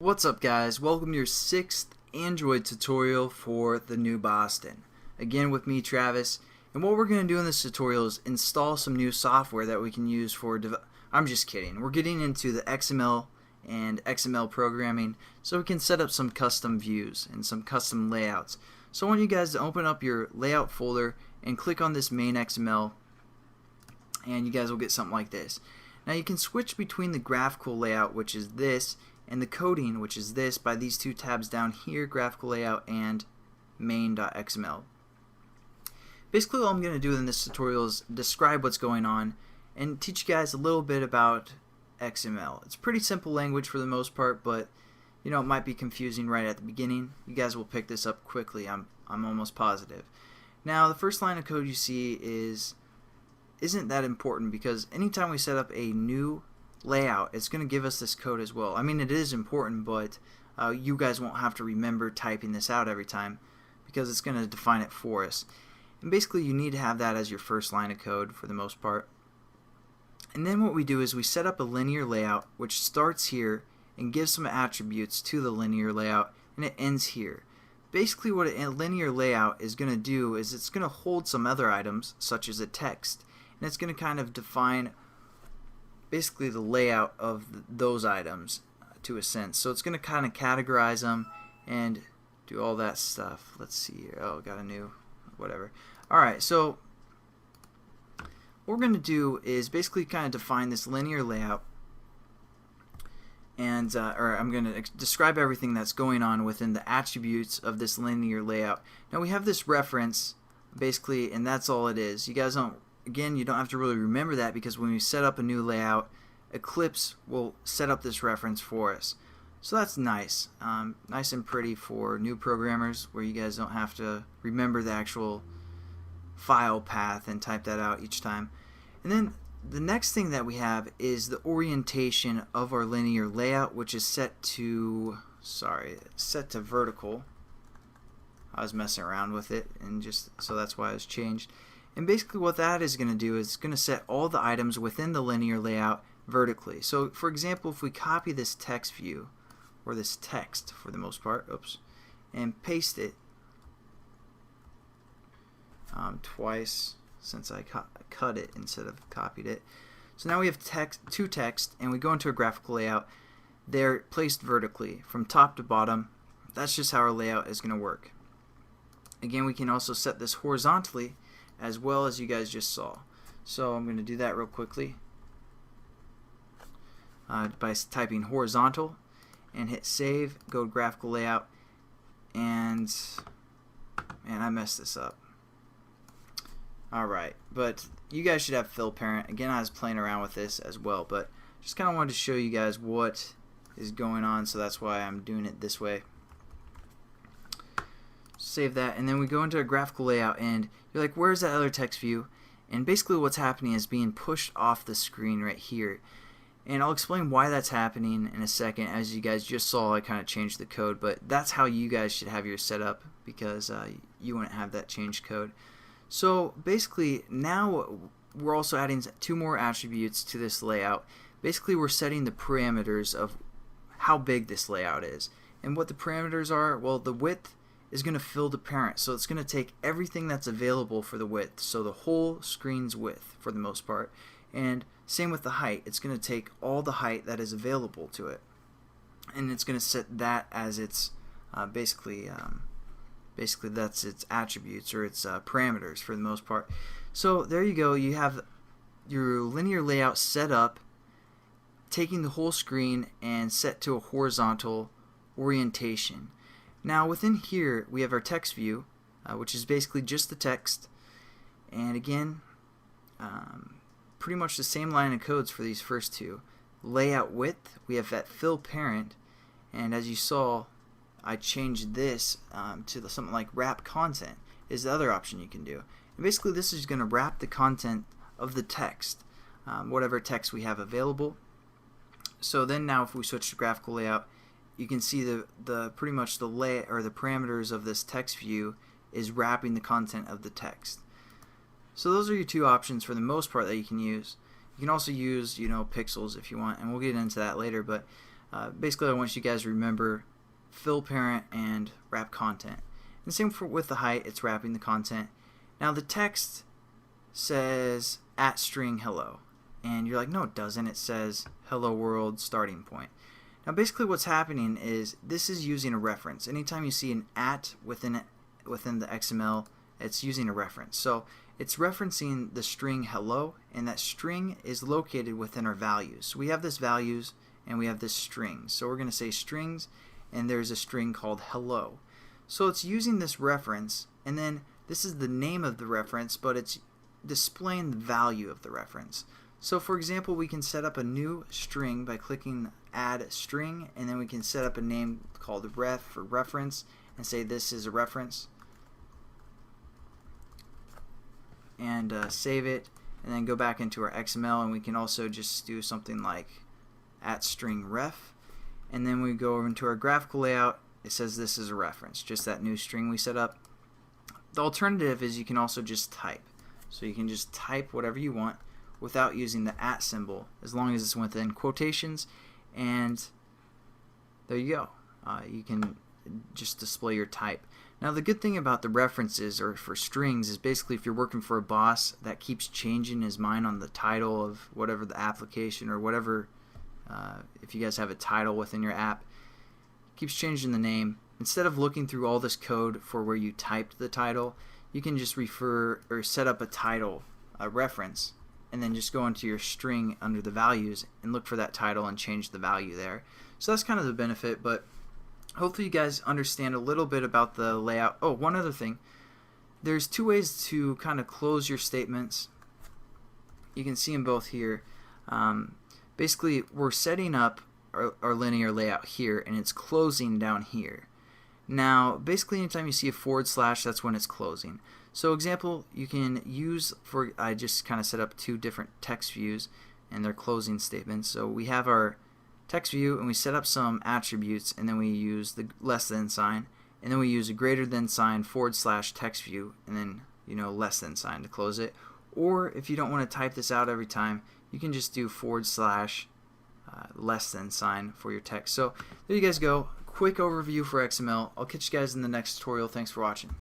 What's up guys, welcome to your 6th Android tutorial for the new Boston. Again with me Travis, and what we're going to do in this tutorial is install some new software that we can use for I'm just kidding. We're getting into the XML and XML programming so we can set up some custom views and some custom layouts. So I want you guys to open up your layout folder and click on this main XML and you guys will get something like this. Now you can switch between the graphical layout, which is this, and the coding, which is this, by these two tabs down here, graphical layout and main.xml. Basically all I'm going to do in this tutorial is describe what's going on and teach you guys a little bit about XML. It's pretty simple language for the most part, but you know, it might be confusing right at the beginning. You guys will pick this up quickly, I'm almost positive. Now the first line of code you see isn't that important, because anytime we set up a new layout, it's going to give us this code as well. I mean, it is important, but you guys won't have to remember typing this out every time because it's going to define it for us. And basically you need to have that as your first line of code for the most part. And then what we do is we set up a linear layout which starts here and gives some attributes to the linear layout, and it ends here. Basically what a linear layout is going to do is it's going to hold some other items such as a text, and it's going to kind of define basically the layout of those items to a sense. So it's going to kind of categorize them and do all that stuff. Let's see here. Oh, got a new whatever. Alright, so what we're going to do is basically kind of define this linear layout, and or I'm going to describe everything that's going on within the attributes of this linear layout. Now we have this reference basically, and that's all it is. You guys don't Again, you don't have to really remember that, because when we set up a new layout, Eclipse will set up this reference for us. So that's nice. Nice and pretty for new programmers, where you guys don't have to remember the actual file path and type that out each time. And then the next thing that we have is the orientation of our linear layout, which is set to vertical. I was messing around with it, and so that's why it's changed. And basically what that is going to do is it's going to set all the items within the linear layout vertically. So for example, if we copy this text view, or this text for the most part, and paste it twice, since I cut it instead of copied it. So now we have two text, and we go into a graphical layout. They're placed vertically from top to bottom. That's just how our layout is going to work. Again, we can also set this horizontally, as well as you guys just saw. So I'm going to do that real quickly by typing horizontal and hit save, go to graphical layout, and I messed this up. Alright, but you guys should have fill parent. Again, I was playing around with this as well, but just kind of wanted to show you guys what is going on, so that's why I'm doing it this way. Save that, and then we go into a graphical layout, and you're like, where's that other text view? And basically what's happening is being pushed off the screen right here. And I'll explain why that's happening in a second. As you guys just saw, I kind of changed the code, but that's how you guys should have your setup, because you wouldn't have that changed code. So basically now we're also adding two more attributes to this layout. Basically we're setting the parameters of how big this layout is. And what the parameters are, well, the width is going to fill the parent, so it's going to take everything that's available for the width, so the whole screen's width for the most part. And same with the height, it's going to take all the height that is available to it, and it's going to set that as its basically that's its attributes, or its parameters for the most part. So there you go, you have your linear layout set up, taking the whole screen and set to a horizontal orientation. Now within here we have our text view, which is basically just the text, and again pretty much the same line of codes for these first two. Layout width, we have that fill parent, and as you saw I changed this to something like wrap content is the other option you can do. And basically this is going to wrap the content of the text, whatever text we have available. So then now if we switch to graphical layout, you can see the pretty much the parameters of this text view is wrapping the content of the text. So those are your two options for the most part that you can use. You can also use, pixels if you want, and we'll get into that later. But Basically, I want you guys to remember fill parent and wrap content. And same with the height, it's wrapping the content. Now the text says @string hello, and you're like, no it doesn't, it says hello world starting point. Now basically what's happening is this is using a reference. Anytime you see an within the XML, it's using a reference. So it's referencing the string hello, and that string is located within our values. So we have this values and we have this strings. So we're going to say strings, and there's a string called hello. So it's using this reference, and then this is the name of the reference, but it's displaying the value of the reference. So for example, we can set up a new string by clicking add string, and then we can set up a name called ref for reference and say this is a reference, and save it, and then go back into our XML, and we can also just do something like @string ref, and then we go over into our graphical layout. It says this is a reference, just that new string we set up. The alternative is you can also just type. So you can just type whatever you want without using the @ symbol, as long as it's within quotations, and there you go. You can just display your type. Now the good thing about the references or for strings is basically if you're working for a boss that keeps changing his mind on the title of whatever the application or whatever, if you guys have a title within your app, keeps changing the name, instead of looking through all this code for where you typed the title, you can just refer or set up a title, a reference, and then just go into your string under the values and look for that title and change the value there. So that's kind of the benefit, but hopefully you guys understand a little bit about the layout. Oh, one other thing. There's two ways to kind of close your statements. You can see them both here. Basically, we're setting up our linear layout here, and it's closing down here. Now, basically, anytime you see a /, that's when it's closing. So, example, you can use I just kind of set up two different text views and their closing statements. So we have our text view, and we set up some attributes, and then we use the less than sign, and then we use a greater than sign / text view, and then less than sign to close it. Or if you don't want to type this out every time, you can just do / less than sign for your text. So there you guys go. Quick overview for XML. I'll catch you guys in the next tutorial. Thanks for watching.